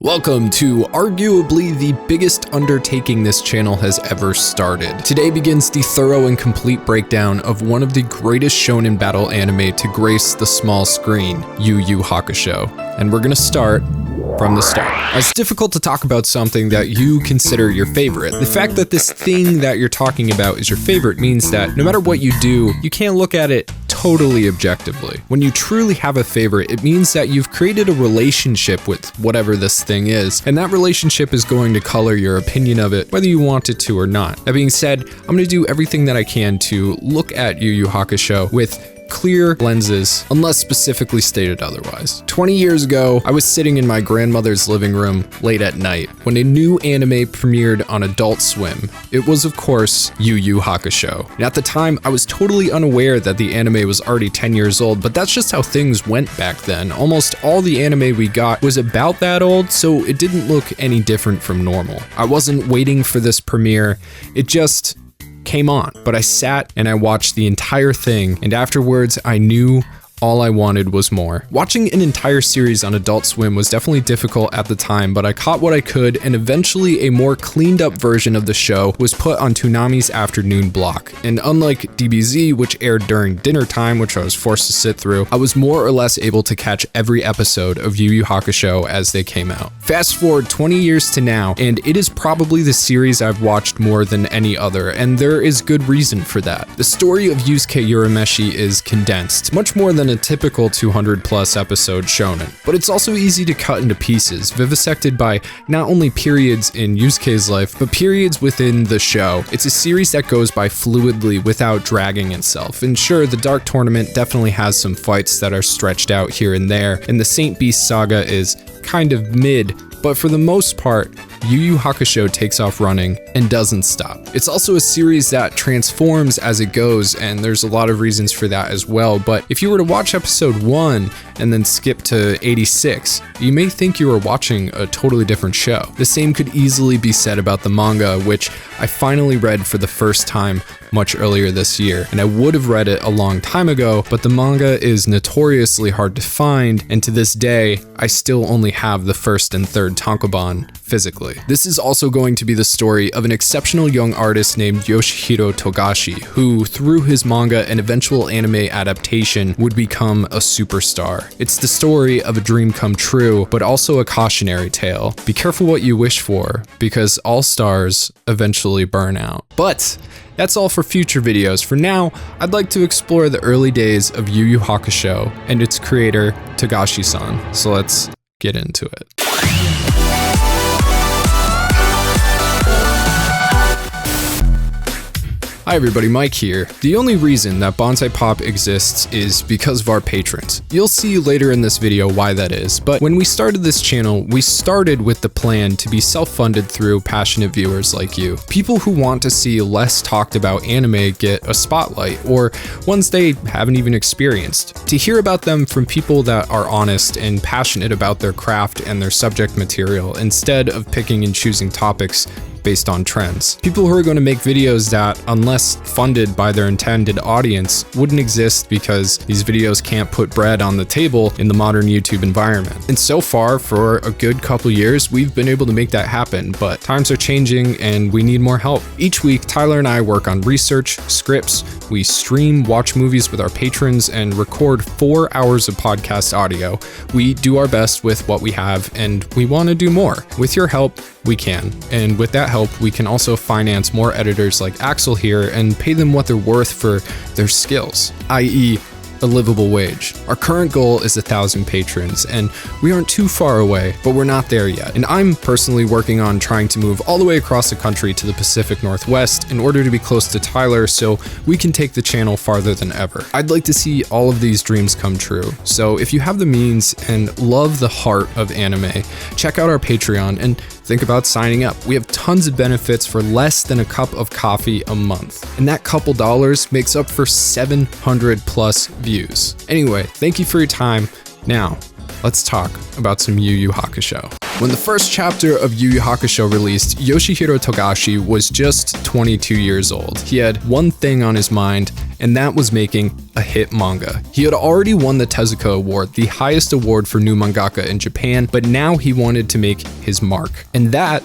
Welcome to arguably the biggest undertaking this channel has ever started. Today begins the thorough and complete breakdown of one of the greatest shonen battle anime to grace the small screen, Yu Yu Hakusho. And we're gonna start from the start. It's difficult to talk about something that you consider your favorite. The fact that this thing that you're talking about is your favorite means that no matter what you do, you can't look at it totally objectively. When you truly have a favorite, it means that you've created a relationship with whatever this thing is, and that relationship is going to color your opinion of it, whether you want it to or not. That being said, I'm gonna do everything that I can to look at Yu Yu Hakusho with clear lenses, unless specifically stated otherwise. 20 years ago, I was sitting in my grandmother's living room late at night when a new anime premiered on Adult Swim. It was, of course, Yu Yu Hakusho. And at the time, I was totally unaware that the anime was already 10 years old, but that's just how things went back then. Almost all the anime we got was about that old, so it didn't look any different from normal. I wasn't waiting for this premiere, it just came on, but I sat and I watched the entire thing, and afterwards I knew all I wanted was more. Watching an entire series on Adult Swim was definitely difficult at the time, but I caught what I could, and eventually a more cleaned up version of the show was put on Toonami's afternoon block. And unlike DBZ, which aired during dinner time, which I was forced to sit through, I was more or less able to catch every episode of Yu Yu Hakusho as they came out. Fast forward 20 years to now, and it is probably the series I've watched more than any other, and there is good reason for that. The story of Yusuke Urameshi is condensed, much more than a typical 200 plus episode shonen, but it's also easy to cut into pieces, vivisected by not only periods in Yusuke's life, but periods within the show. It's a series that goes by fluidly without dragging itself, and sure, the Dark Tournament definitely has some fights that are stretched out here and there, and the Saint Beast saga is kind of mid, but for the most part, Yu Yu Hakusho takes off running and doesn't stop. It's also a series that transforms as it goes, and there's a lot of reasons for that as well, but if you were to watch episode 1 and then skip to 86, you may think you were watching a totally different show. The same could easily be said about the manga, which I finally read for the first time much earlier this year, and I would have read it a long time ago, but the manga is notoriously hard to find, and to this day, I still only have the first and third tankobon physically. This is also going to be the story of an exceptional young artist named Yoshihiro Togashi, who, through his manga and eventual anime adaptation, would become a superstar. It's the story of a dream come true, but also a cautionary tale. Be careful what you wish for, because all stars eventually burn out. But that's all for future videos. For now, I'd like to explore the early days of Yu Yu Hakusho and its creator, Togashi-san. So let's get into it. Hi everybody, Mike here. The only reason that Bonsai Pop exists is because of our patrons. You'll see later in this video why that is, but when we started this channel, we started with the plan to be self-funded through passionate viewers like you. People who want to see less talked about anime get a spotlight, or ones they haven't even experienced. To hear about them from people that are honest and passionate about their craft and their subject material, instead of picking and choosing topics based on trends. People who are going to make videos that, unless funded by their intended audience, wouldn't exist because these videos can't put bread on the table in the modern YouTube environment. And so far, for a good couple years, we've been able to make that happen, but times are changing and we need more help. Each week, Tyler and I work on research, scripts, we stream, watch movies with our patrons, and record 4 hours of podcast audio. We do our best with what we have, and we want to do more. With your help, we can. And with that help, we can also finance more editors like Axel here and pay them what they're worth for their skills, i.e., a livable wage. Our current goal is 1,000 patrons, and we aren't too far away, but we're not there yet. And I'm personally working on trying to move all the way across the country to the Pacific Northwest in order to be close to Tyler so we can take the channel farther than ever. I'd like to see all of these dreams come true. So if you have the means and love the heart of anime, check out our Patreon and think about signing up. We have tons of benefits for less than a cup of coffee a month, and that couple dollars makes up for 700 plus views. Anyway, thank you for your time. Now, let's talk about some Yu Yu Hakusho. When the first chapter of Yu Yu Hakusho released, Yoshihiro Togashi was just 22 years old. He had one thing on his mind, and that was making a hit manga. He had already won the Tezuka Award, the highest award for new mangaka in Japan, but now he wanted to make his mark, and that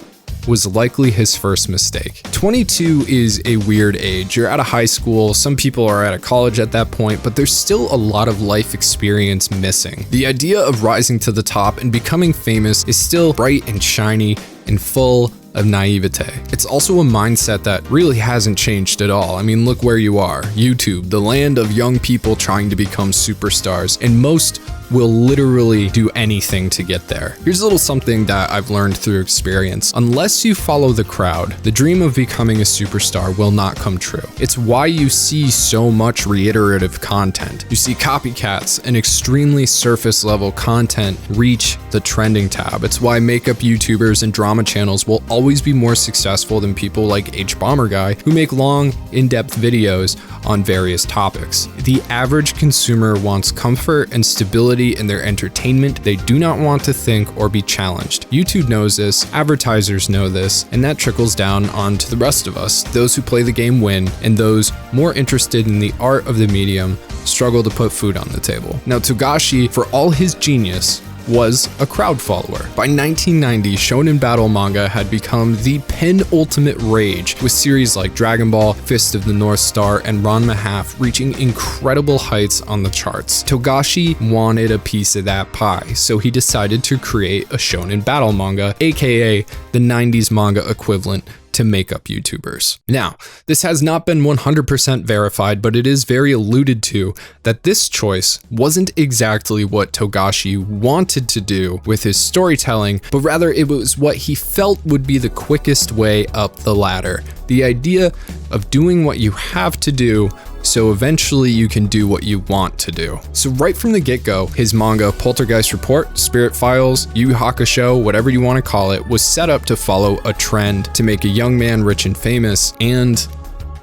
was likely his first mistake. 22 is a weird age. You're out of high school, some people are out of college at that point, but there's still a lot of life experience missing. The idea of rising to the top and becoming famous is still bright and shiny and full of naivete. It's also a mindset that really hasn't changed at all. I mean, look where you are. YouTube, the land of young people trying to become superstars, and most will literally do anything to get there. Here's a little something that I've learned through experience. Unless you follow the crowd, the dream of becoming a superstar will not come true. It's why you see so much reiterative content. You see copycats and extremely surface level content reach the trending tab. It's why makeup YouTubers and drama channels will always be more successful than people like HBomberGuy, who make long, in-depth videos on various topics. The average consumer wants comfort and stability in their entertainment. They do not want to think or be challenged. YouTube knows this, advertisers know this, and that trickles down onto the rest of us. Those who play the game win, and those more interested in the art of the medium struggle to put food on the table. Now, Togashi, for all his genius, was a crowd follower. By 1990, shonen battle manga had become the penultimate rage, with series like Dragon Ball, Fist of the North Star, and Ranma Half reaching incredible heights on the charts. Togashi wanted a piece of that pie, so he decided to create a shonen battle manga, aka the 90s manga equivalent to makeup YouTubers. Now, this has not been 100% verified, but it is very alluded to that this choice wasn't exactly what Togashi wanted to do with his storytelling, but rather it was what he felt would be the quickest way up the ladder. The idea of doing what you have to do so eventually you can do what you want to do. So right from the get-go, his manga Poltergeist Report, Spirit Files, Yu Yu Hakusho, whatever you want to call it, was set up to follow a trend to make a young man rich and famous, and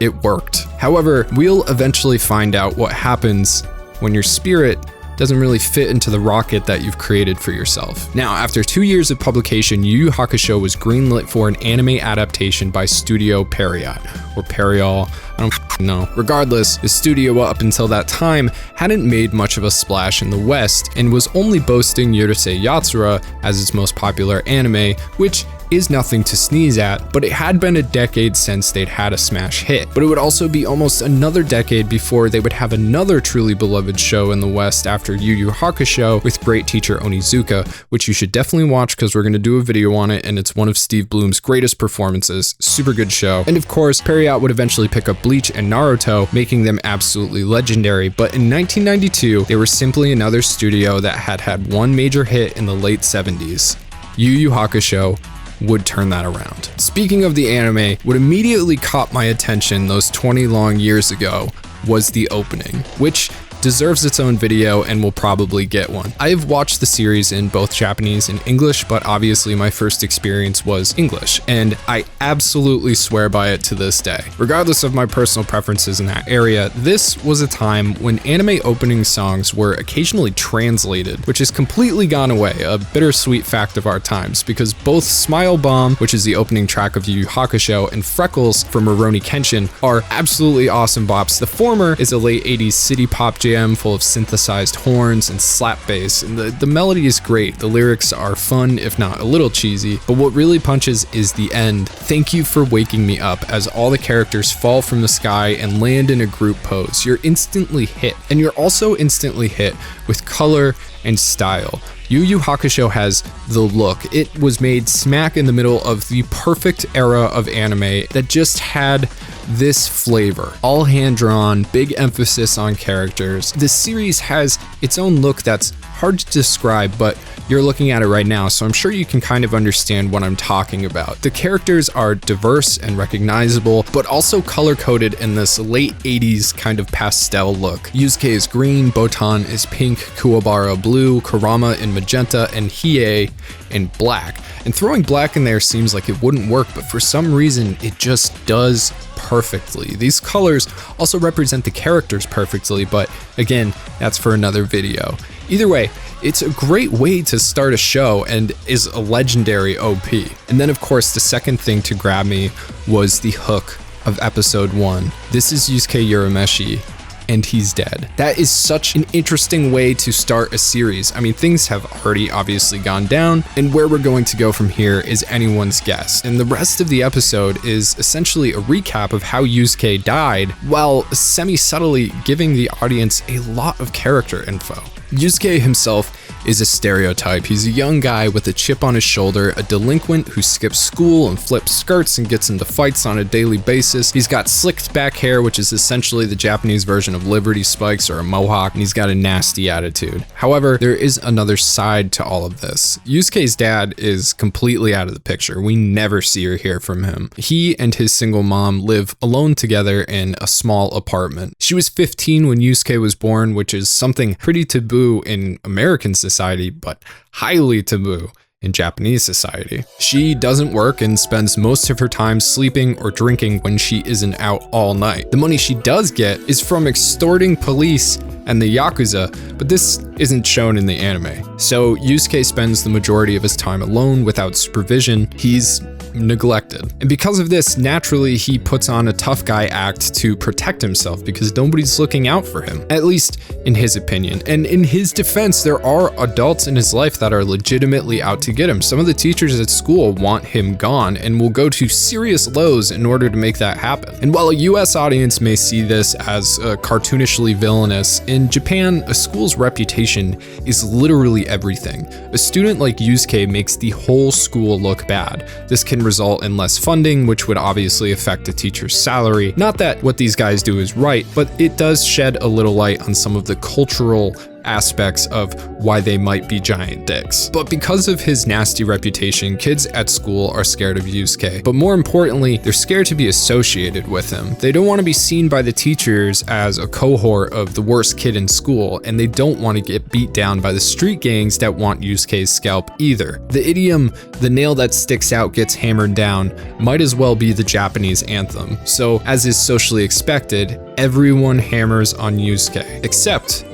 it worked. However, we'll eventually find out what happens when your spirit doesn't really fit into the rocket that you've created for yourself. Now, after 2 years of publication, Yu Yu Hakusho was greenlit for an anime adaptation by Studio Period, or Periol, I don't know. Regardless, the studio up until that time hadn't made much of a splash in the West and was only boasting Urusei Yatsura as its most popular anime, which is nothing to sneeze at, but it had been a decade since they'd had a smash hit. But it would also be almost another decade before they would have another truly beloved show in the West after Yu Yu Hakusho with great teacher Onizuka, which you should definitely watch because we're going to do a video on it, and it's one of Steve Bloom's greatest performances. Super good show. And of course, Period would eventually pick up Bleach and Naruto, making them absolutely legendary. But in 1992, they were simply another studio that had had one major hit in the late 70s. Yu Yu Hakusho would turn that around. Speaking of the anime, what immediately caught my attention those 20 long years ago was the opening, which deserves its own video and will probably get one. I have watched the series in both Japanese and English, but obviously my first experience was English, and I absolutely swear by it to this day. Regardless of my personal preferences in that area, this was a time when anime opening songs were occasionally translated, which has completely gone away, a bittersweet fact of our times, because both Smile Bomb, which is the opening track of Yu Yu Hakusho, and Freckles from Rurouni Kenshin are absolutely awesome bops. The former is a late 80s city pop jam full of synthesized horns and slap bass, and the melody is great. The lyrics are fun, if not a little cheesy, but what really punches is the end. Thank you for waking me up, as all the characters fall from the sky and land in a group pose. You're instantly hit, and you're also instantly hit with color and style. Yu Yu Hakusho has the look. It was made smack in the middle of the perfect era of anime that just had this flavor. All hand-drawn, big emphasis on characters. This series has its own look that's hard to describe, but you're looking at it right now, so I'm sure you can kind of understand what I'm talking about. The characters are diverse and recognizable, but also color-coded in this late 80s kind of pastel look. Yusuke is green, Botan is pink, Kuwabara blue, Kurama in magenta, and Hiei in black. And throwing black in there seems like it wouldn't work, but for some reason it just does perfectly. These colors also represent the characters perfectly, but again, that's for another video. Either way, it's a great way to start a show and is a legendary OP. And then of course, the second thing to grab me was the hook of episode 1. This is Yusuke Urameshi and he's dead. That is such an interesting way to start a series. I mean, things have already obviously gone down, and where we're going to go from here is anyone's guess. And the rest of the episode is essentially a recap of how Yusuke died, while semi-subtly giving the audience a lot of character info. Yusuke himself is a stereotype. He's a young guy with a chip on his shoulder, a delinquent who skips school and flips skirts and gets into fights on a daily basis. He's got slicked back hair, which is essentially the Japanese version of Liberty Spikes or a mohawk, and he's got a nasty attitude. However, there is another side to all of this. Yusuke's dad is completely out of the picture. We never see or hear from him. He and his single mom live alone together in a small apartment. She was 15 when Yusuke was born, which is something pretty taboo in American society, but highly taboo in Japanese society. She doesn't work and spends most of her time sleeping or drinking when she isn't out all night. The money she does get is from extorting police and the Yakuza, but this isn't shown in the anime. So Yusuke spends the majority of his time alone without supervision. He's neglected. And because of this, naturally, he puts on a tough guy act to protect himself because nobody's looking out for him, at least in his opinion. And in his defense, there are adults in his life that are legitimately out to get him. Some of the teachers at school want him gone and will go to serious lows in order to make that happen. And while a US audience may see this as cartoonishly villainous, in Japan, a school's reputation is literally everything. A student like Yusuke makes the whole school look bad. This can result in less funding, which would obviously affect a teacher's salary. Not that what these guys do is right, but it does shed a little light on some of the cultural aspects of why they might be giant dicks. But because of his nasty reputation, kids at school are scared of Yusuke. But more importantly, they're scared to be associated with him. They don't want to be seen by the teachers as a cohort of the worst kid in school, and they don't want to get beat down by the street gangs that want Yusuke's scalp either. The idiom, "the nail that sticks out gets hammered down," might as well be the Japanese anthem. So, as is socially expected, everyone hammers on Yusuke, except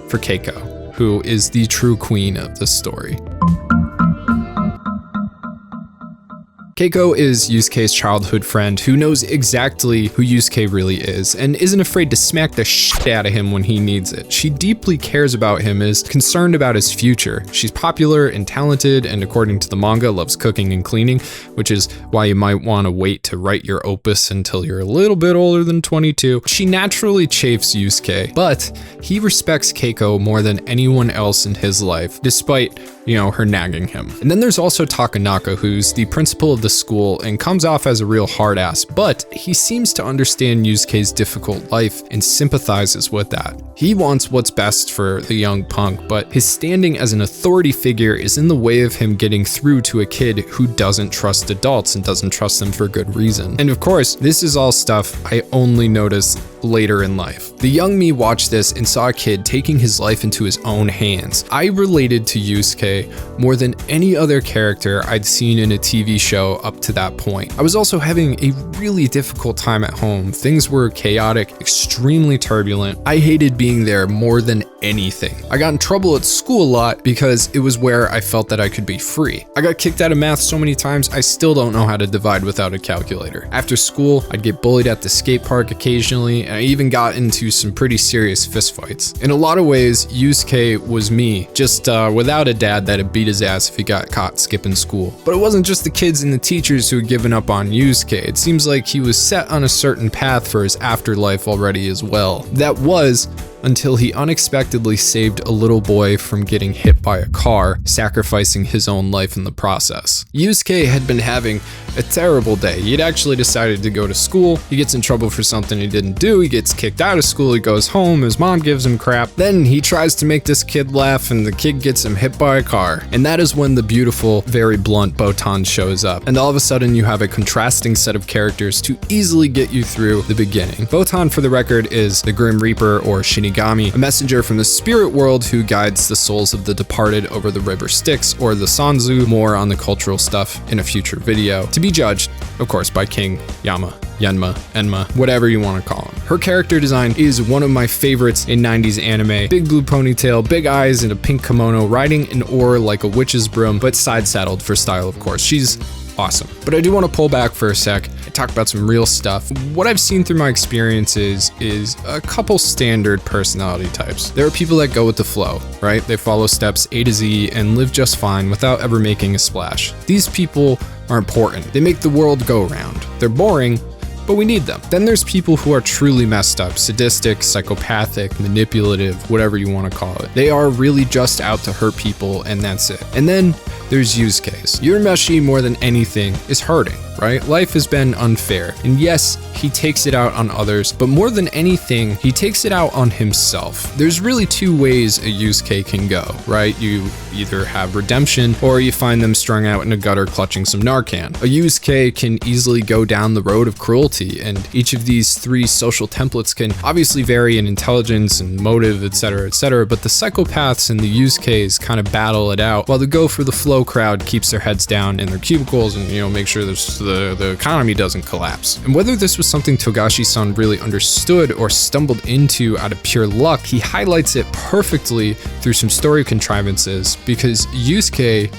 for Keiko, who is the true queen of the story. Keiko is Yusuke's childhood friend who knows exactly who Yusuke really is and isn't afraid to smack the shit out of him when he needs it. She deeply cares about him, is concerned about his future. She's popular and talented, and according to the manga, loves cooking and cleaning, which is why you might want to wait to write your opus until you're a little bit older than 22. She naturally chafes Yusuke, but he respects Keiko more than anyone else in his life, despite, her nagging him. And then there's also Takanaka, who's the principal of the school and comes off as a real hard ass, but he seems to understand Yusuke's difficult life and sympathizes with that. He wants what's best for the young punk, but his standing as an authority figure is in the way of him getting through to a kid who doesn't trust adults and doesn't trust them for good reason. And of course, this is all stuff I only noticed later in life. The young me watched this and saw a kid taking his life into his own hands. I related to Yusuke more than any other character I'd seen in a TV show up to that point. I was also having a really difficult time at home. Things were chaotic, extremely turbulent. I hated being there more than anything. I got in trouble at school a lot because it was where I felt that I could be free. I got kicked out of math so many times, I still don't know how to divide without a calculator. After school, I'd get bullied at the skate park occasionally, and I even got into some pretty serious fistfights. In a lot of ways, Yusuke was me, just without a dad that'd beat his ass if he got caught skipping school. But it wasn't just the kids and the teachers who had given up on Yusuke. It seems like he was set on a certain path for his afterlife already as well. That was until he unexpectedly saved a little boy from getting hit by a car, sacrificing his own life in the process. Yusuke had been having a terrible day. He'd actually decided to go to school. He gets in trouble for something he didn't do. He gets kicked out of school. He goes home. His mom gives him crap. Then he tries to make this kid laugh, and the kid gets him hit by a car. And that is when the beautiful, very blunt Botan shows up. And all of a sudden, you have a contrasting set of characters to easily get you through the beginning. Botan, for the record, is the Grim Reaper, or Shinigami, a messenger from the spirit world who guides the souls of the departed over the river Styx, or the Sanzu. More on the cultural stuff in a future video, to be judged, of course, by King Yama, Yenma, Enma, whatever you want to call him. Her character design is one of my favorites in 90s anime. Big blue ponytail, big eyes, and a pink kimono, riding an oar like a witch's broom, but side-saddled for style, of course. She's awesome. But I do want to pull back for a sec. I talk about some real stuff. What I've seen through my experiences is a couple standard personality types. There are people that go with the flow, right? They follow steps A to Z and live just fine without ever making a splash. These people are important. They make the world go round. They're boring, but we need them. Then there's people who are truly messed up, sadistic, psychopathic, manipulative, whatever you want to call it. They are really just out to hurt people, and that's it. And then there's Yusuke's. Urameshi, more than anything, is hurting, right? Life has been unfair. And yes, he takes it out on others, but more than anything, he takes it out on himself. There's really two ways a Yusuke can go, right? You either have redemption, or you find them strung out in a gutter clutching some Narcan. A Yusuke can easily go down the road of cruelty, and each of these three social templates can obviously vary in intelligence and motive, etc., but the psychopaths and the Yusukes kind of battle it out, while the go for the flow crowd keeps their heads down in their cubicles and, make sure the economy doesn't collapse. And whether this was something Togashi-san really understood or stumbled into out of pure luck, he highlights it perfectly through some story contrivances, because Yusuke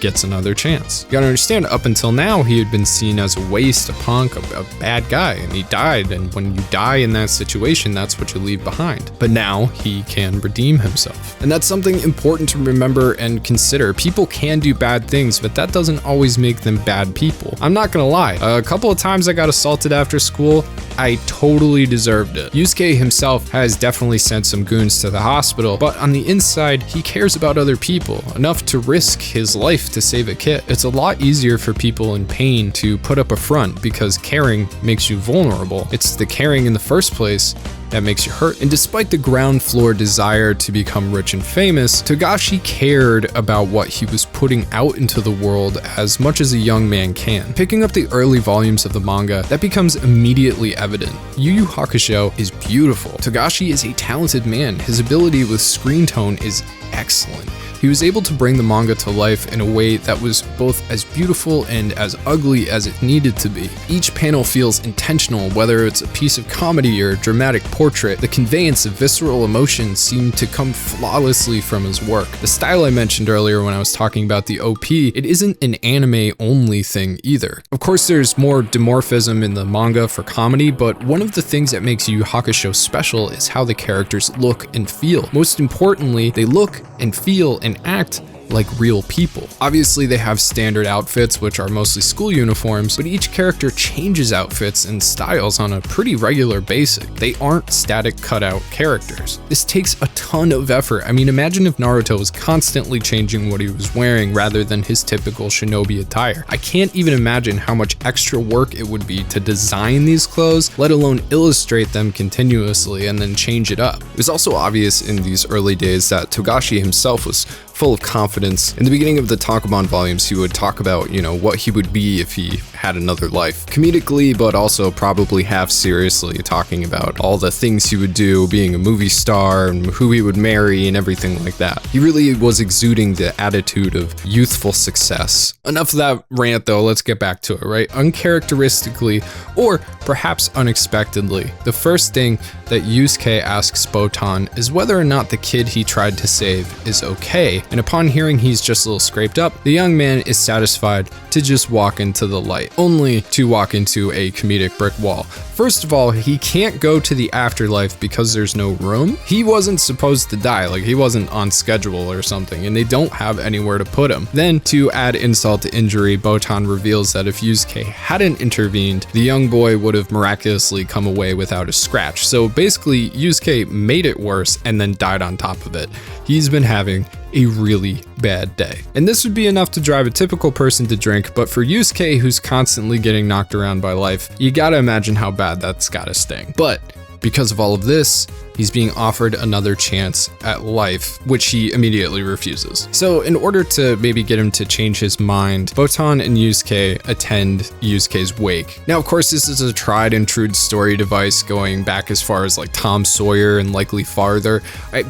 gets another chance. You gotta understand, up until now, he had been seen as a waste, a punk, a bad guy, and he died, and when you die in that situation, that's what you leave behind. But now, he can redeem himself. And that's something important to remember and consider. People can do bad things, but that doesn't always make them bad people. I'm not gonna lie, a couple of times I got assaulted after school, I totally deserved it. Yusuke himself has definitely sent some goons to the hospital, but on the inside, he cares about other people, enough to risk his life to save a kid. It's a lot easier for people in pain to put up a front, because caring makes you vulnerable. It's the caring in the first place that makes you hurt. And despite the ground floor desire to become rich and famous, Togashi cared about what he was putting out into the world as much as a young man can. Picking up the early volumes of the manga, that becomes immediately evident. Yu Yu Hakusho is beautiful. Togashi is a talented man. His ability with screen tone is excellent. He was able to bring the manga to life in a way that was both as beautiful and as ugly as it needed to be. Each panel feels intentional, whether it's a piece of comedy or a dramatic portrait. The conveyance of visceral emotions seemed to come flawlessly from his work. The style I mentioned earlier when I was talking about the OP, it isn't an anime-only thing either. Of course, there's more dimorphism in the manga for comedy, but one of the things that makes Yu Yu Hakusho special is how the characters look and feel. Most importantly, they look and feel and act like real people. Obviously, they have standard outfits, which are mostly school uniforms, but each character changes outfits and styles on a pretty regular basis. They aren't static cutout characters. This takes a ton of effort. I mean, imagine if Naruto was constantly changing what he was wearing rather than his typical shinobi attire. I can't even imagine how much extra work it would be to design these clothes, let alone illustrate them continuously and then change it up. It was also obvious in these early days that Togashi himself was full of confidence. In the beginning of the Tankobon volumes, he would talk about, what he would be if he had another life. Comedically, but also probably half seriously, talking about all the things he would do, being a movie star, and who he would marry, and everything like that. He really was exuding the attitude of youthful success. Enough of that rant though, let's get back to it, right? Uncharacteristically, or perhaps unexpectedly, the first thing that Yusuke asks Botan is whether or not the kid he tried to save is okay, and upon hearing he's just a little scraped up, the young man is satisfied to just walk into the light, only to walk into a comedic brick wall. First of all, he can't go to the afterlife because there's no room. He wasn't supposed to die, like he wasn't on schedule or something, and they don't have anywhere to put him. Then, to add insult to injury, Botan reveals that if Yusuke hadn't intervened, the young boy would have miraculously come away without a scratch. So basically, Yusuke made it worse and then died on top of it. He's been having a really bad day. And this would be enough to drive a typical person to drink, but for Yusuke, who's constantly getting knocked around by life, you gotta imagine how bad that's gotta sting. But because of all of this, he's being offered another chance at life, which he immediately refuses. So in order to maybe get him to change his mind, Botan and Yusuke attend Yusuke's wake. Now, of course, this is a tried and true story device going back as far as like Tom Sawyer and likely farther.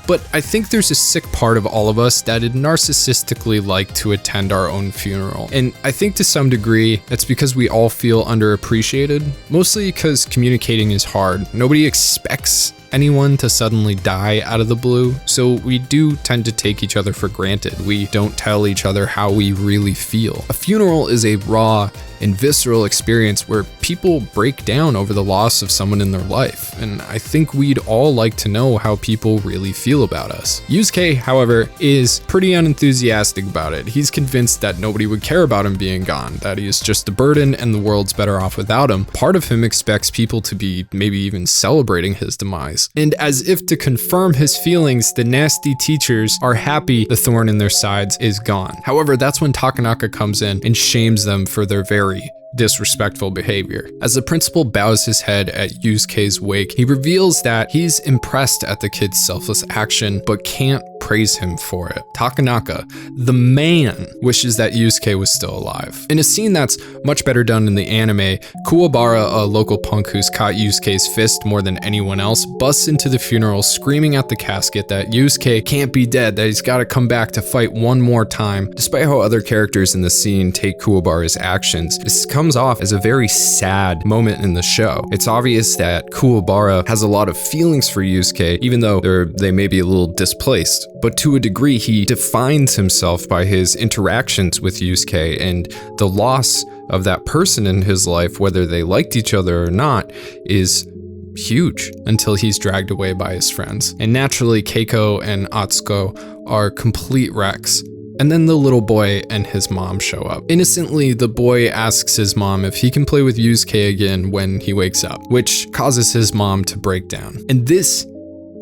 But I think there's a sick part of all of us that'd narcissistically like to attend our own funeral. And I think to some degree, that's because we all feel underappreciated, mostly because communicating is hard. Nobody expects anyone to suddenly die out of the blue, so we do tend to take each other for granted. We don't tell each other how we really feel. A funeral is a raw and visceral experience where people break down over the loss of someone in their life, and I think we'd all like to know how people really feel about us. Yusuke, however, is pretty unenthusiastic about it. He's convinced that nobody would care about him being gone, that he is just a burden and the world's better off without him. Part of him expects people to be maybe even celebrating his demise. And as if to confirm his feelings, the nasty teachers are happy the thorn in their sides is gone. However, that's when Takanaka comes in and shames them for their very disrespectful behavior. As the principal bows his head at Yusuke's wake, he reveals that he's impressed at the kid's selfless action, but can't praise him for it. Takanaka, the man, wishes that Yusuke was still alive. In a scene that's much better done in the anime, Kuwabara, a local punk who's caught Yusuke's fist more than anyone else, busts into the funeral screaming at the casket that Yusuke can't be dead, that he's gotta come back to fight one more time. Despite how other characters in the scene take Kuwabara's actions, this comes off as a very sad moment in the show. It's obvious that Kuwabara has a lot of feelings for Yusuke, even though they may be a little displaced. But to a degree, he defines himself by his interactions with Yusuke, and the loss of that person in his life, whether they liked each other or not, is huge until he's dragged away by his friends. And naturally, Keiko and Atsuko are complete wrecks. And then the little boy and his mom show up. Innocently, the boy asks his mom if he can play with Yusuke again when he wakes up, which causes his mom to break down. And this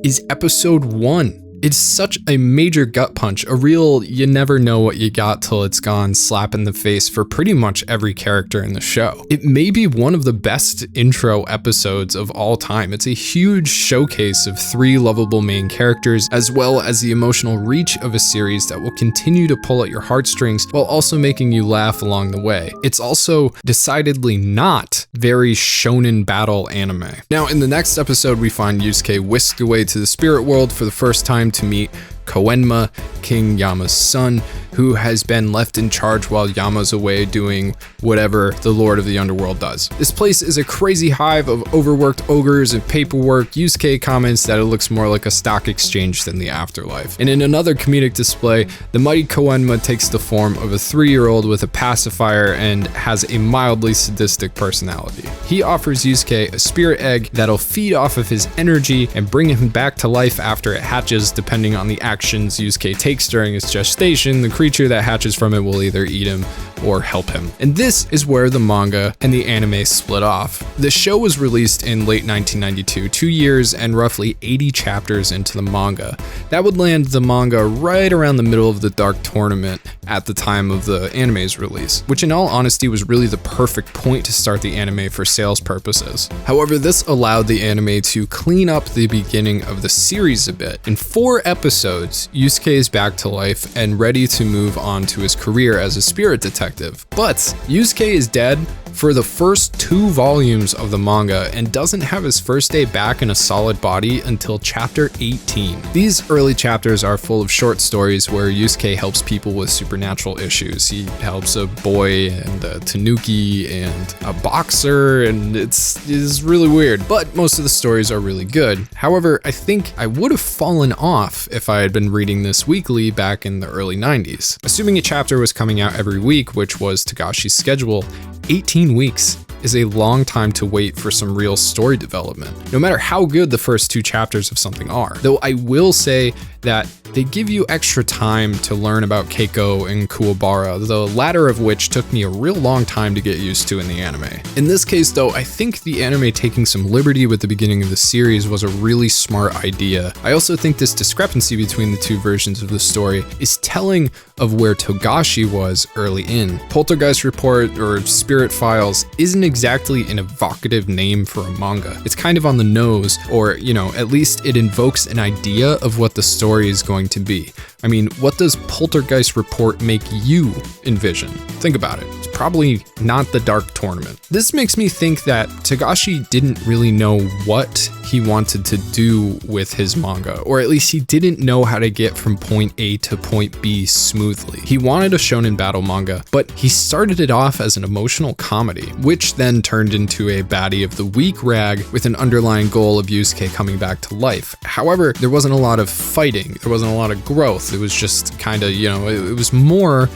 is episode 1. It's such a major gut punch, a real you never know what you got till it's gone slap in the face for pretty much every character in the show. It may be one of the best intro episodes of all time. It's a huge showcase of 3 lovable main characters, as well as the emotional reach of a series that will continue to pull at your heartstrings while also making you laugh along the way. It's also decidedly not very shonen battle anime. Now, in the next episode, we find Yusuke whisked away to the spirit world for the first time to meet Koenma, King Yama's son, who has been left in charge while Yama's away doing whatever the Lord of the Underworld does. This place is a crazy hive of overworked ogres and paperwork. Yusuke comments that it looks more like a stock exchange than the afterlife. And in another comedic display, the mighty Koenma takes the form of a 3-year-old with a pacifier and has a mildly sadistic personality. He offers Yusuke a spirit egg that'll feed off of his energy and bring him back to life after it hatches, depending on the actions Yusuke takes during his gestation. The creature that hatches from it will either eat him or help him. And this is where the manga and the anime split off. The show was released in late 1992, 2 years and roughly 80 chapters into the manga. That would land the manga right around the middle of the Dark Tournament at the time of the anime's release, which in all honesty was really the perfect point to start the anime for sales purposes. However, this allowed the anime to clean up the beginning of the series a bit. In 4 episodes, Yusuke is back to life and ready to move on to his career as a spirit detective. But Yusuke is dead for the first 2 volumes of the manga and doesn't have his first day back in a solid body until chapter 18. These early chapters are full of short stories where Yusuke helps people with supernatural issues. He helps a boy and a tanuki and a boxer, and it's really weird, but most of the stories are really good. However, I think I would have fallen off if I had been reading this weekly back in the early 90s. Assuming a chapter was coming out every week, which was Togashi's schedule, 18 weeks is a long time to wait for some real story development, no matter how good the first 2 chapters of something are. Though I will say that they give you extra time to learn about Keiko and Kuwabara, the latter of which took me a real long time to get used to in the anime. In this case though, I think the anime taking some liberty with the beginning of the series was a really smart idea. I also think this discrepancy between the 2 versions of the story is telling of where Togashi was early in. Poltergeist Report or Spirit Files isn't exactly an evocative name for a manga. It's kind of on the nose, or at least it invokes an idea of what the story is going to be. I mean, what does Poltergeist Report make you envision? Think about it. It's probably not the Dark Tournament. This makes me think that Togashi didn't really know what he wanted to do with his manga, or at least he didn't know how to get from point A to point B smoothly. He wanted a shonen battle manga, but he started it off as an emotional comedy, which then turned into a baddie of the week rag with an underlying goal of Yusuke coming back to life. However, there wasn't a lot of fighting, there wasn't a lot of growth. It was just kind of, it was more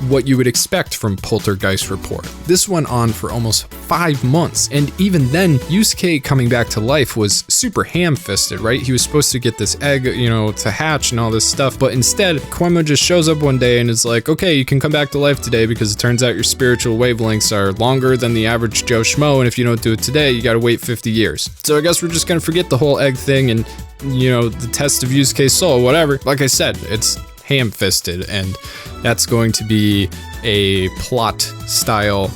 what you would expect from Poltergeist Report. This went on for almost 5 months, and even then, Yusuke coming back to life was super ham-fisted, right? He was supposed to get this egg, to hatch and all this stuff, but instead, Koenma just shows up one day and is like, okay, you can come back to life today because it turns out your spiritual wavelengths are longer than the average Joe Schmo, and if you don't do it today, you gotta wait 50 years. So I guess we're just gonna forget the whole egg thing and, the test of Yusuke's soul, whatever. Like I said, it's ham-fisted, and that's going to be a plot style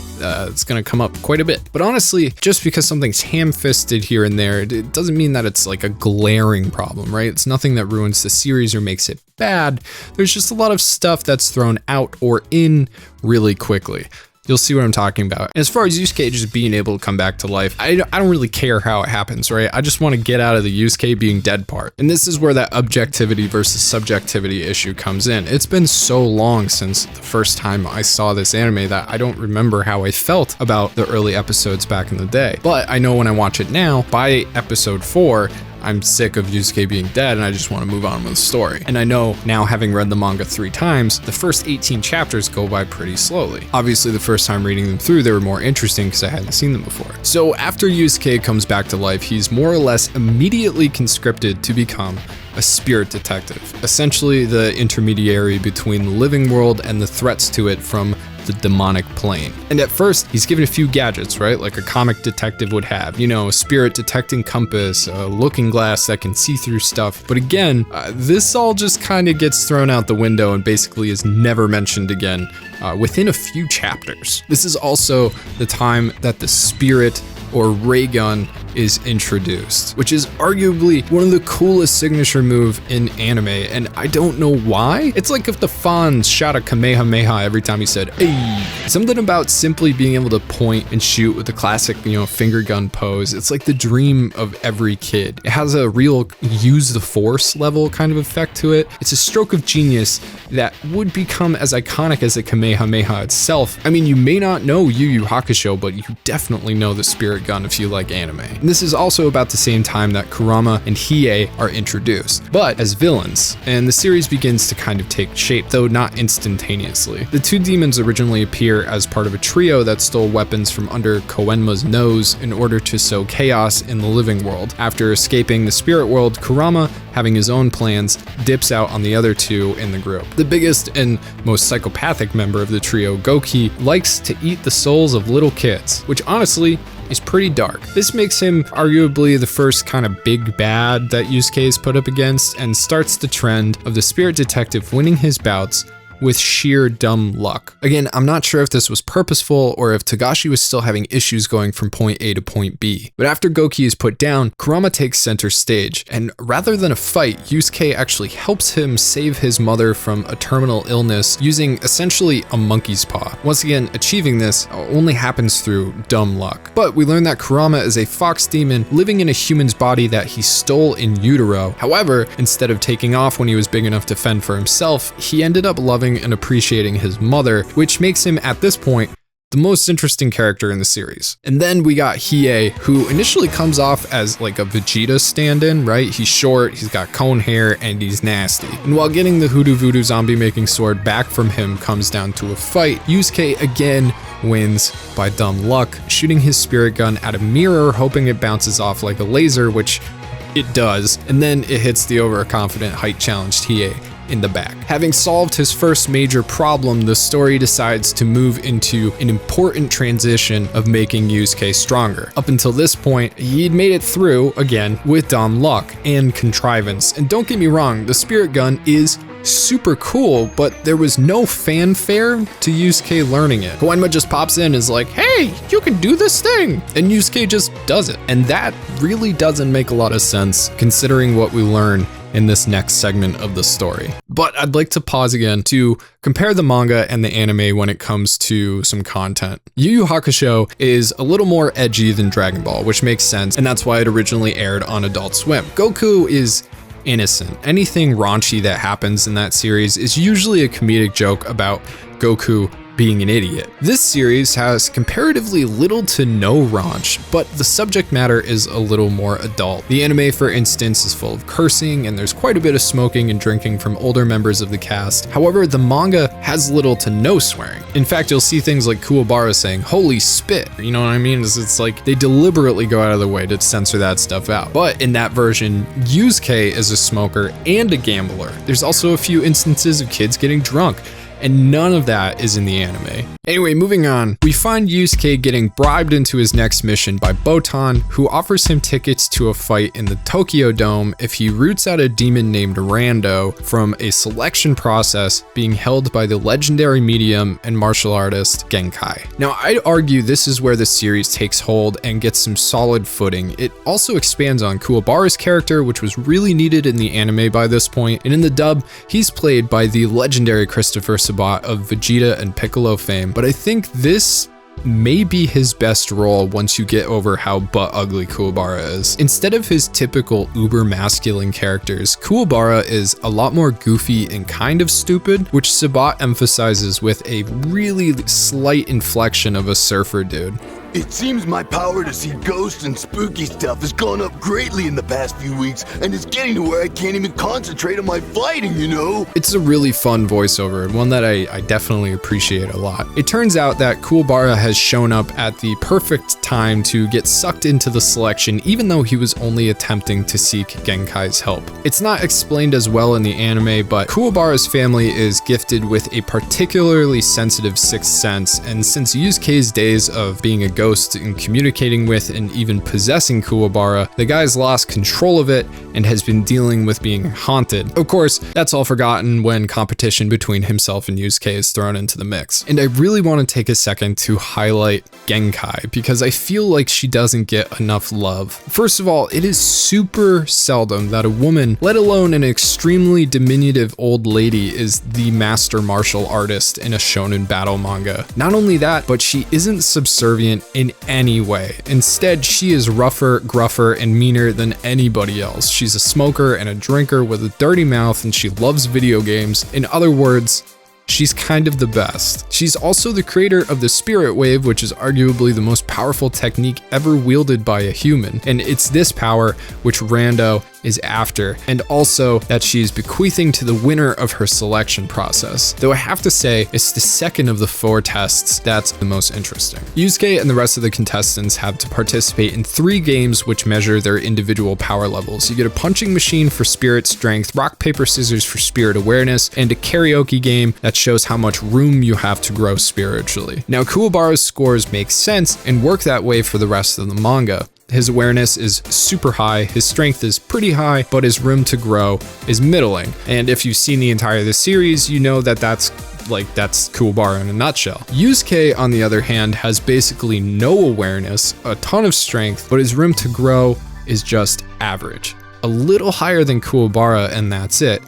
it's going to come up quite a bit. But honestly, just because something's ham-fisted here and there, it doesn't mean that it's like a glaring problem, right? It's nothing that ruins the series or makes it bad. There's just a lot of stuff that's thrown out or in really quickly. You'll see what I'm talking about. As far as Yusuke just being able to come back to life, I don't really care how it happens, right? I just want to get out of the Yusuke being dead part. And this is where that objectivity versus subjectivity issue comes in. It's been so long since the first time I saw this anime that I don't remember how I felt about the early episodes back in the day. But I know when I watch it now, by episode 4, I'm sick of Yusuke being dead and I just want to move on with the story. And I know now, having read the manga 3 times, the first 18 chapters go by pretty slowly. Obviously, the first time reading them through, they were more interesting because I hadn't seen them before. So after Yusuke comes back to life, he's more or less immediately conscripted to become a spirit detective, essentially the intermediary between the living world and the threats to it from the demonic plane. And at first, he's given a few gadgets, right? Like a comic detective would have, a spirit detecting compass, a looking glass that can see through stuff. But again, this all just kind of gets thrown out the window and basically is never mentioned again within a few chapters. This is also the time that the spirit or ray gun is introduced, which is arguably one of the coolest signature move in anime, and I don't know why. It's like if the Fonz shot a Kamehameha every time he said, "Hey." Something about simply being able to point and shoot with the classic, finger gun pose. It's like the dream of every kid. It has a real use the force level kind of effect to it. It's a stroke of genius that would become as iconic as the Kamehameha itself. I mean, you may not know Yu Yu Hakusho, but you definitely know the spirit gun if you like anime. And this is also about the same time that Kurama and Hiei are introduced, but as villains, and the series begins to kind of take shape, though not instantaneously. The two demons originally appear as part of a trio that stole weapons from under Koenma's nose in order to sow chaos in the living world. After escaping the spirit world, Kurama, having his own plans, dips out on the other two in the group. The biggest and most psychopathic member of the trio, Goki, likes to eat the souls of little kids, which honestly is pretty dark. This makes him arguably the first kind of big bad that Yusuke is put up against, and starts the trend of the spirit detective winning his bouts with sheer dumb luck. Again, I'm not sure if this was purposeful or if Togashi was still having issues going from point A to point B. But after Goki is put down, Kurama takes center stage, and rather than a fight, Yusuke actually helps him save his mother from a terminal illness using essentially a monkey's paw. Once again, achieving this only happens through dumb luck. But we learn that Kurama is a fox demon living in a human's body that he stole in utero. However, instead of taking off when he was big enough to fend for himself, he ended up loving and appreciating his mother, which makes him at this point the most interesting character in the series. And then we got Hiei, who initially comes off as like a Vegeta stand-in, right? He's short, he's got cone hair, and he's nasty. And while getting the Hoodoo Voodoo zombie making sword back from him comes down to a fight, Yusuke again wins by dumb luck, shooting his spirit gun at a mirror, hoping it bounces off like a laser, which it does, and then it hits the overconfident height-challenged Hiei in the back. Having solved his first major problem, the story decides to move into an important transition of making Yusuke stronger. Up until this point, he'd made it through, again, with dumb luck and contrivance. And don't get me wrong, the spirit gun is super cool, but there was no fanfare to Yusuke learning it. Koenma just pops in and is like, "Hey, you can do this thing!" And Yusuke just does it. And that really doesn't make a lot of sense considering what we learn in this next segment of the story. But I'd like to pause again to compare the manga and the anime when it comes to some content. Yu Yu Hakusho is a little more edgy than Dragon Ball, which makes sense, and that's why it originally aired on Adult Swim. Goku is innocent. Anything raunchy that happens in that series is usually a comedic joke about Goku being an idiot. This series has comparatively little to no raunch, but the subject matter is a little more adult. The anime, for instance, is full of cursing, and there's quite a bit of smoking and drinking from older members of the cast. However, the manga has little to no swearing. In fact, you'll see things like Kuwabara saying, "Holy spit," you know what I mean? It's like they deliberately go out of their way to censor that stuff out. But in that version, Yusuke is a smoker and a gambler. There's also a few instances of kids getting drunk, and none of that is in the anime. Anyway, moving on, we find Yusuke getting bribed into his next mission by Botan, who offers him tickets to a fight in the Tokyo Dome if he roots out a demon named Rando from a selection process being held by the legendary medium and martial artist Genkai. Now, I'd argue this is where the series takes hold and gets some solid footing. It also expands on Kuwabara's character, which was really needed in the anime by this point, and in the dub, he's played by the legendary Christopher Sabat of Vegeta and Piccolo fame, but I think this may be his best role once you get over how butt ugly Kuwabara is. Instead of his typical uber masculine characters, Kuwabara is a lot more goofy and kind of stupid, which Sabat emphasizes with a really slight inflection of a surfer dude. It seems my power to see ghosts and spooky stuff has gone up greatly in the past few weeks, and it's getting to where I can't even concentrate on my fighting, you know? It's a really fun voiceover, and one that I definitely appreciate a lot. It turns out that Kuwabara has shown up at the perfect time to get sucked into the selection, even though he was only attempting to seek Genkai's help. It's not explained as well in the anime, but Kuwabara's family is gifted with a particularly sensitive sixth sense, and since Yusuke's days of being a ghost and communicating with and even possessing Kuwabara, the guy's lost control of it and has been dealing with being haunted. Of course, that's all forgotten when competition between himself and Yusuke is thrown into the mix. And I really want to take a second to highlight Genkai because I feel like she doesn't get enough love. First of all, it is super seldom that a woman, let alone an extremely diminutive old lady, is the master martial artist in a shonen battle manga. Not only that, but she isn't subservient in any way. Instead, she is rougher, gruffer, and meaner than anybody else. She's a smoker and a drinker with a dirty mouth, and she loves video games. In other words, she's kind of the best. She's also the creator of the Spirit Wave, which is arguably the most powerful technique ever wielded by a human. And it's this power which Rando is after, and also that she is bequeathing to the winner of her selection process. Though I have to say, it's the second of the 4 tests that's the most interesting. Yusuke and the rest of the contestants have to participate in 3 games which measure their individual power levels. You get a punching machine for spirit strength, rock, paper, scissors for spirit awareness, and a karaoke game that shows how much room you have to grow spiritually. Now, Kuwabara's scores make sense and work that way for the rest of the manga. His awareness is super high, his strength is pretty high, but his room to grow is middling. And if you've seen the entire of the series, you know that that's Kuwabara in a nutshell. Yusuke, on the other hand, has basically no awareness, a ton of strength, but his room to grow is just average. A little higher than Kuwabara, and that's it.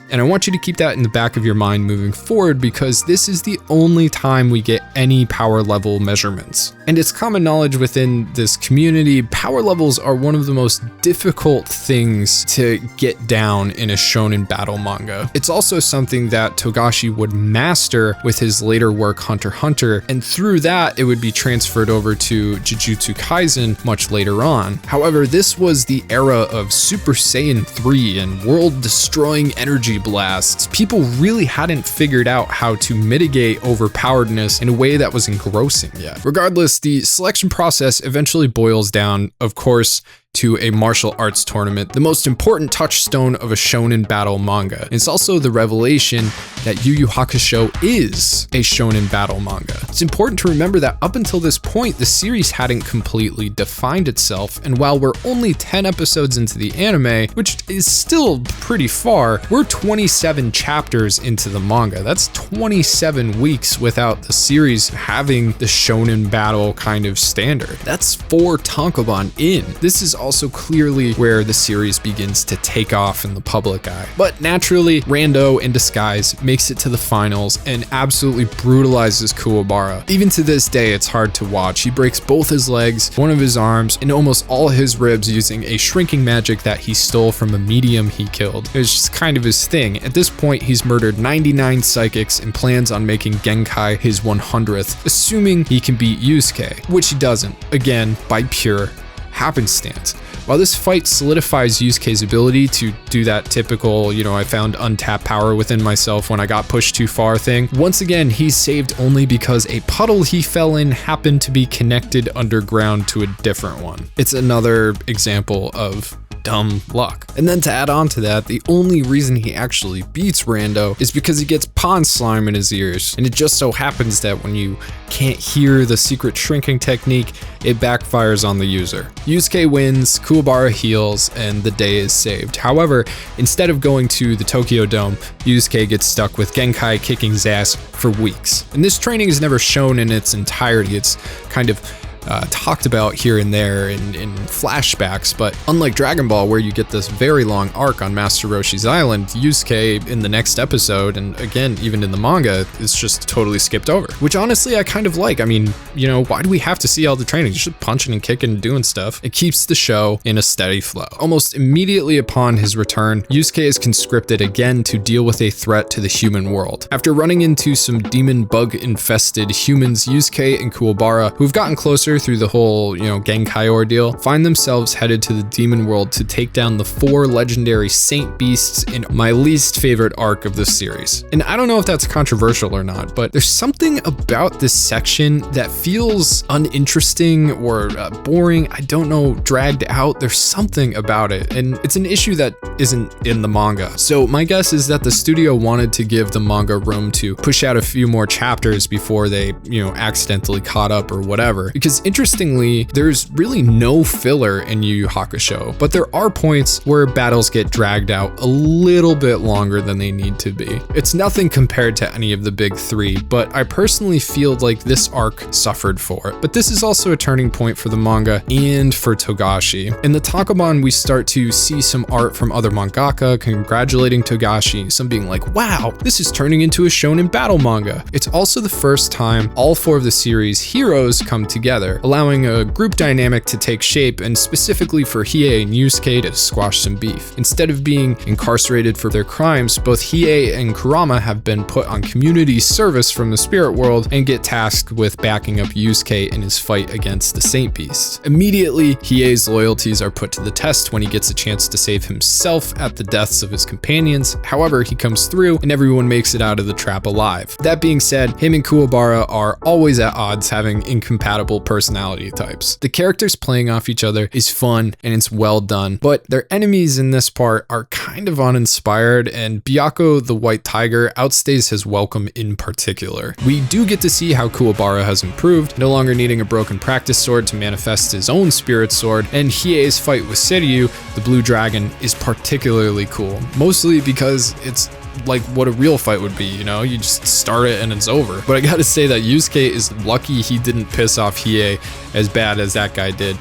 And I want you to keep that in the back of your mind moving forward because this is the only time we get any power level measurements. And it's common knowledge within this community, power levels are one of the most difficult things to get down in a shonen battle manga. It's also something that Togashi would master with his later work Hunter x Hunter, and through that it would be transferred over to Jujutsu Kaisen much later on. However, this was the era of Super Saiyan 3 and world-destroying energy blasts. People really hadn't figured out how to mitigate overpoweredness in a way that was engrossing yet. Regardless, the selection process eventually boils down, of course, to a martial arts tournament, the most important touchstone of a shonen battle manga. It's also the revelation that Yu Yu Hakusho is a shonen battle manga. It's important to remember that up until this point, the series hadn't completely defined itself, and while we're only 10 episodes into the anime, which is still pretty far, we're 27 chapters into the manga. That's 27 weeks without the series having the shonen battle kind of standard. That's 4 tankobon in. This is also clearly where the series begins to take off in the public eye. But naturally, Rando in disguise makes it to the finals and absolutely brutalizes Kuwabara. Even to this day, it's hard to watch. He breaks both his legs, one of his arms, and almost all his ribs using a shrinking magic that he stole from a medium he killed. It was just kind of his thing. At this point, he's murdered 99 psychics and plans on making Genkai his 100th, assuming he can beat Yusuke, which he doesn't, again, by pure happenstance. While this fight solidifies Yusuke's ability to do that typical, I found untapped power within myself when I got pushed too far thing, once again, he's saved only because a puddle he fell in happened to be connected underground to a different one. It's another example of dumb luck. And then to add on to that, the only reason he actually beats Rando is because he gets pond slime in his ears. And it just so happens that when you can't hear the secret shrinking technique, it backfires on the user. Yusuke wins, Kuwabara heals, and the day is saved. However, instead of going to the Tokyo Dome, Yusuke gets stuck with Genkai kicking his ass for weeks. And this training is never shown in its entirety. It's kind of talked about here and there in flashbacks, but unlike Dragon Ball, where you get this very long arc on Master Roshi's Island, Yusuke in the next episode, and again, even in the manga, is just totally skipped over, which honestly I kind of like. I mean, why do we have to see all the training? Just punching and kicking and doing stuff. It keeps the show in a steady flow. Almost immediately upon his return, Yusuke is conscripted again to deal with a threat to the human world. After running into some demon bug infested humans, Yusuke and Kuwabara, who've gotten closer through the whole, Genkai ordeal, find themselves headed to the demon world to take down the 4 legendary saint beasts in my least favorite arc of this series. And I don't know if that's controversial or not, but there's something about this section that feels uninteresting or boring. I don't know, dragged out. There's something about it, and it's an issue that isn't in the manga. So my guess is that the studio wanted to give the manga room to push out a few more chapters before they, accidentally caught up or whatever. Because interestingly, there's really no filler in Yu Yu Hakusho, but there are points where battles get dragged out a little bit longer than they need to be. It's nothing compared to any of the big 3, but I personally feel like this arc suffered for it. But this is also a turning point for the manga and for Togashi. In the Tankobon, we start to see some art from other mangaka congratulating Togashi, some being like, wow, this is turning into a shonen battle manga. It's also the first time all 4 of the series' heroes come together, allowing a group dynamic to take shape, and specifically for Hiei and Yusuke to squash some beef. Instead of being incarcerated for their crimes, both Hiei and Kurama have been put on community service from the spirit world and get tasked with backing up Yusuke in his fight against the Saint Beast. Immediately, Hiei's loyalties are put to the test when he gets a chance to save himself at the deaths of his companions. However, he comes through and everyone makes it out of the trap alive. That being said, him and Kuwabara are always at odds, having incompatible personality types. The characters playing off each other is fun and it's well done, but their enemies in this part are kind of uninspired, and Byakko the White Tiger outstays his welcome in particular. We do get to see how Kuwabara has improved, no longer needing a broken practice sword to manifest his own spirit sword, and Hiei's fight with Seiryu, the blue dragon, is particularly cool, mostly because it's like what a real fight would be, you just start it and it's over. But I gotta say that Yusuke is lucky he didn't piss off Hiei as bad as that guy did.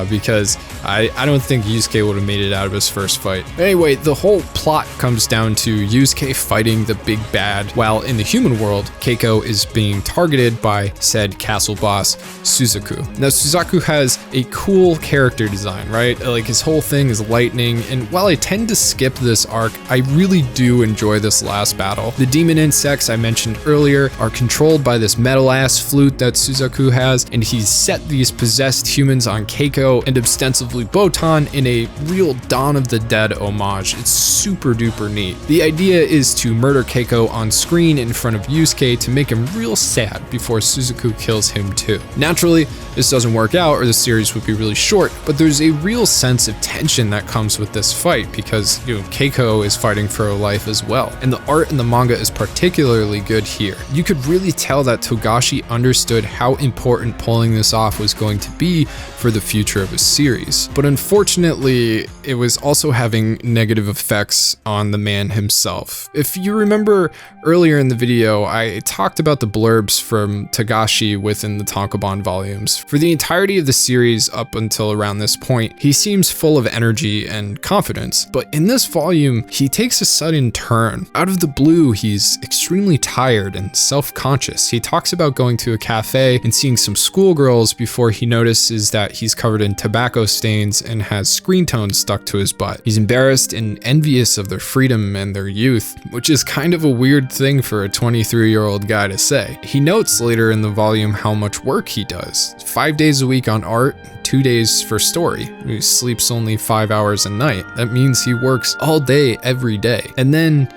Because I don't think Yusuke would have made it out of his first fight. Anyway, the whole plot comes down to Yusuke fighting the big bad, while in the human world, Keiko is being targeted by said castle boss, Suzaku. Now, Suzaku has a cool character design, right? Like, his whole thing is lightning, and while I tend to skip this arc, I really do enjoy this last battle. The demon insects I mentioned earlier are controlled by this metal-ass flute that Suzaku has, and he's set these possessed humans on Keiko and ostensibly Botan in a real Dawn of the Dead homage. It's super duper neat. The idea is to murder Keiko on screen in front of Yusuke to make him real sad before Suzaku kills him too. Naturally, this doesn't work out or the series would be really short, but there's a real sense of tension that comes with this fight because, Keiko is fighting for her life as well. And the art in the manga is particularly good here. You could really tell that Togashi understood how important pulling this off was going to be for the future future of his series. But unfortunately, it was also having negative effects on the man himself. If you remember earlier in the video, I talked about the blurbs from Togashi within the Tankobon volumes. For the entirety of the series up until around this point, he seems full of energy and confidence. But in this volume, he takes a sudden turn. Out of the blue, he's extremely tired and self-conscious. He talks about going to a cafe and seeing some schoolgirls before he notices that he's covered in tobacco stains and has screen tones stuck to his butt. He's embarrassed and envious of their freedom and their youth, which is kind of a weird thing for a 23-year-old guy to say. He notes later in the volume how much work he does. 5 days a week on art, 2 days for story. He sleeps only 5 hours a night. That means he works all day, every day. And then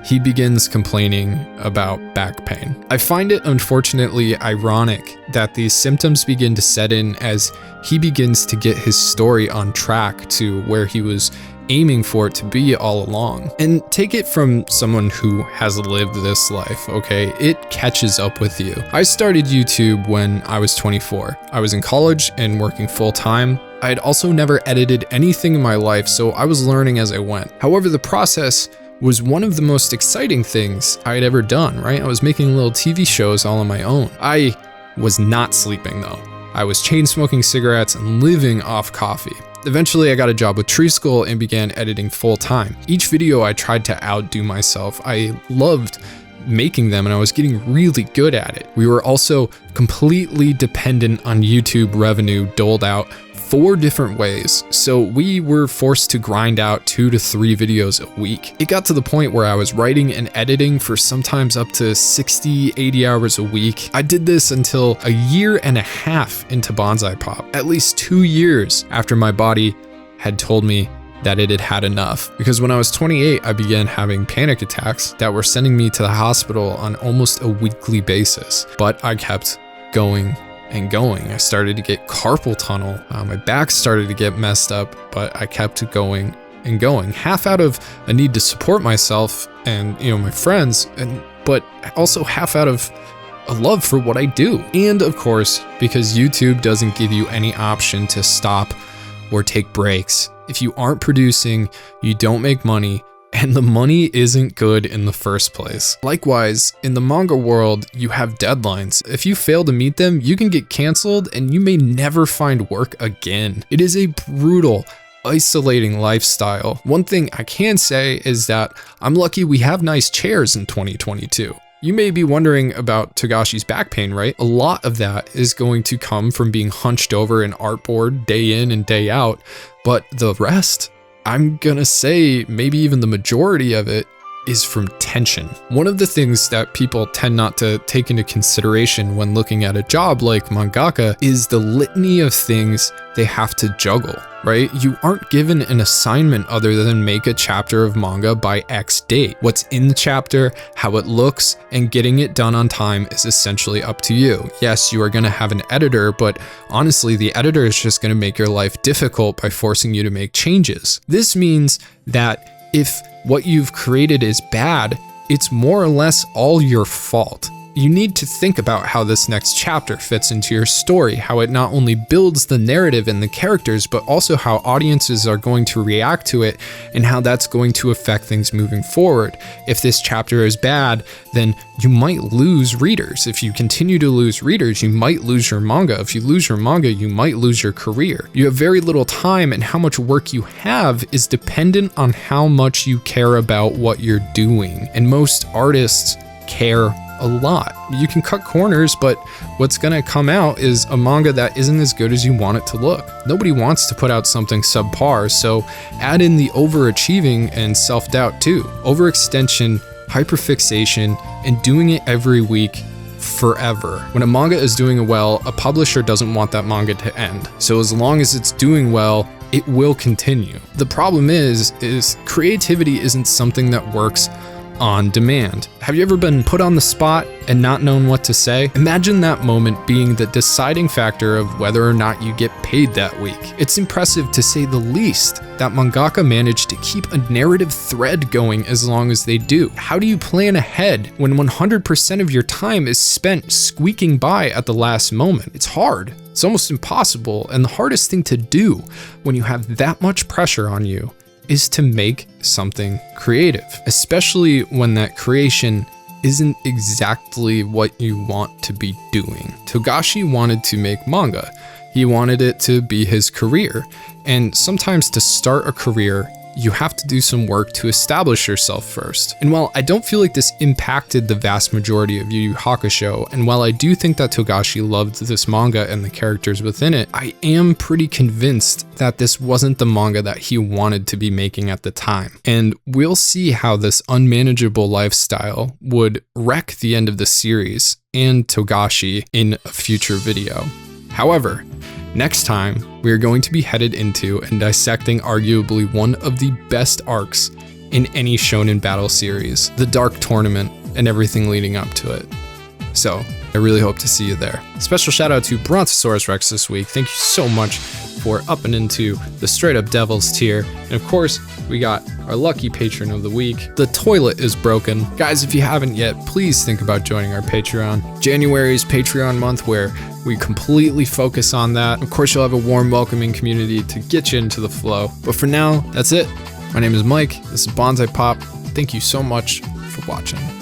he begins complaining about back pain. I find it unfortunately ironic that these symptoms begin to set in as he begins to get his story on track to where he was aiming for it to be all along. And take it from someone who has lived this life, okay? It catches up with you. I started YouTube when I was 24. I was in college and working full time. I had also never edited anything in my life, so I was learning as I went. However, the process was one of the most exciting things I had ever done, right? I was making little TV shows all on my own. I was not sleeping though. I was chain smoking cigarettes and living off coffee. Eventually I got a job with Tree School and began editing full time. Each video I tried to outdo myself. I loved making them and I was getting really good at it. We were also completely dependent on YouTube revenue doled out 4 different ways, so we were forced to grind out 2 to 3 videos a week. It got to the point where I was writing and editing for sometimes up to 60, 80 hours a week. I did this until a year and a half into Bonsai Pop, at least 2 years after my body had told me that it had had enough. Because when I was 28, I began having panic attacks that were sending me to the hospital on almost a weekly basis. But I kept going and going. I started to get carpal tunnel. My back started to get messed up, but I kept going and going. Half out of a need to support myself and, my friends, but also half out of a love for what I do. And of course, because YouTube doesn't give you any option to stop or take breaks. If you aren't producing, you don't make money, and the money isn't good in the first place. Likewise, in the manga world, you have deadlines. If you fail to meet them, you can get canceled and you may never find work again. It is a brutal, isolating lifestyle. One thing I can say is that I'm lucky we have nice chairs in 2022. You may be wondering about Togashi's back pain, right? A lot of that is going to come from being hunched over an artboard day in and day out, but the rest, I'm gonna say maybe even the majority of it is from tension. One of the things that people tend not to take into consideration when looking at a job like mangaka is the litany of things they have to juggle, right? You aren't given an assignment other than make a chapter of manga by X date. What's in the chapter, how it looks, and getting it done on time is essentially up to you. Yes, you are gonna have an editor, but honestly, the editor is just gonna make your life difficult by forcing you to make changes. This means that if what you've created is bad, it's more or less all your fault. You need to think about how this next chapter fits into your story, how it not only builds the narrative and the characters, but also how audiences are going to react to it and how that's going to affect things moving forward. If this chapter is bad, then you might lose readers. If you continue to lose readers, you might lose your manga. If you lose your manga, you might lose your career. You have very little time, and how much work you have is dependent on how much you care about what you're doing. And most artists care a lot. You can cut corners, but what's gonna come out is a manga that isn't as good as you want it to look. Nobody wants to put out something subpar, so add in the overachieving and self-doubt too. Overextension, hyperfixation, and doing it every week forever. When a manga is doing well, a publisher doesn't want that manga to end. So as long as it's doing well, it will continue. The problem is creativity isn't something that works on demand. Have you ever been put on the spot and not known what to say? Imagine that moment being the deciding factor of whether or not you get paid that week. It's impressive to say the least that mangaka managed to keep a narrative thread going as long as they do. How do you plan ahead when 100% of your time is spent squeaking by at the last moment? It's hard. It's almost impossible, and the hardest thing to do when you have that much pressure on you is to make something creative, especially when that creation isn't exactly what you want to be doing. Togashi wanted to make manga. He wanted it to be his career, and sometimes to start a career, you have to do some work to establish yourself first. And while I don't feel like this impacted the vast majority of Yu Yu Hakusho, and while I do think that Togashi loved this manga and the characters within it, I am pretty convinced that this wasn't the manga that he wanted to be making at the time. And we'll see how this unmanageable lifestyle would wreck the end of the series and Togashi in a future video. However, next time, we are going to be headed into and dissecting arguably one of the best arcs in any shonen battle series, the Dark Tournament and everything leading up to it. So, I really hope to see you there. Special shout out to Brontosaurus Rex this week. Thank you so much for upping into the Straight Up Devils tier. And of course, we got our lucky patron of the week. The toilet is broken. Guys, if you haven't yet, please think about joining our Patreon. January is Patreon month where we completely focus on that. Of course, you'll have a warm, welcoming community to get you into the flow. But for now, that's it. My name is Mike. This is Bonsai Pop. Thank you so much for watching.